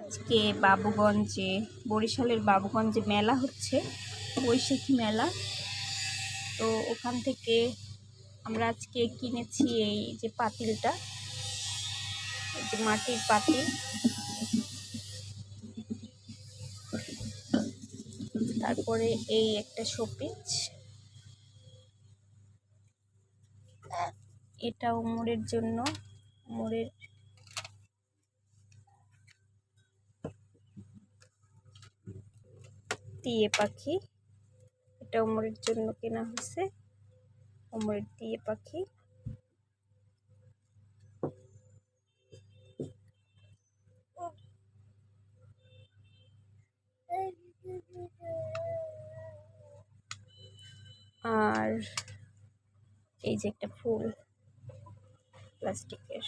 আজকে বাবুগঞ্জে, বরিশালের বাবুগঞ্জে মেলা হচ্ছে, বৈশাখী মেলা। তো ওখান থেকে আমরা আজকে কিনেছি এই যে পাতিলটা, এই যে মাটির পাতিল, তারপরে এই একটা শোপিস, এটা উমরের জন্য, উমরের টিয়ে পাখি, এটা উমরের জন্য কেনা হয়েছে, উমরের টিয়ে পাখি। আর এই যে একটা ফুল প্লাস্টিকের।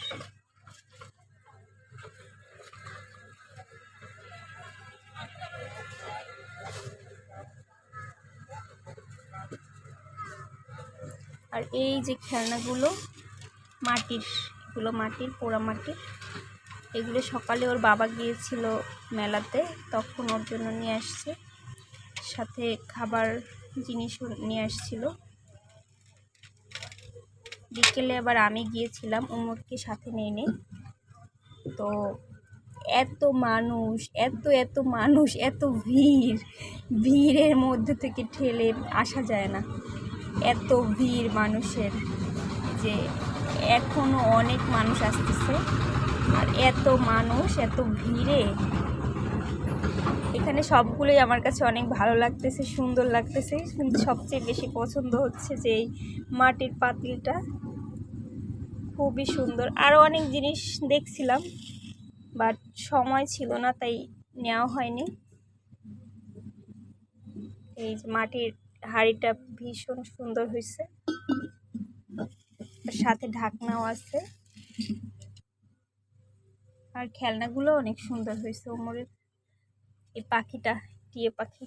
আর এই যে খেলনাগুলো মাটির, এগুলো মাটির, পোড়া মাটির। এগুলো সকালে ওর বাবা গিয়েছিল মেলাতে, তখন ওর জন্য নিয়ে আসছে, সাথে খাবার জিনিসও নিয়ে আসছিল। বিকেলে আবার আমি গিয়েছিলাম, উমরকে সাথে নিয়ে নেই। তো এত মানুষ, এত মানুষ, এত ভিড়ের মধ্যে থেকে ঠেলে আসা যায় না, এত ভিড় মানুষের, যে এখনো অনেক মানুষ আসতেছে। আর এত মানুষ, এত ভিড়ে এখানে সবগুলোই আমার কাছে অনেক ভালো লাগতেছে, সুন্দর লাগতেছে, কিন্তু সবচেয়ে বেশি পছন্দ হচ্ছে যে এই মাটির পাতিলটা, খুবই সুন্দর। আরও অনেক জিনিস দেখছিলাম, বাট সময় ছিল না, তাই নেওয়া হয়নি। এই যে মাটির হাঁড়িটা ভীষণ সুন্দর হয়েছে, সাথে ঢাকনাও আছে। আর খেলনাগুলো অনেক সুন্দর হয়েছে। ওমরের এই পাখিটা টিয়ে পাখি।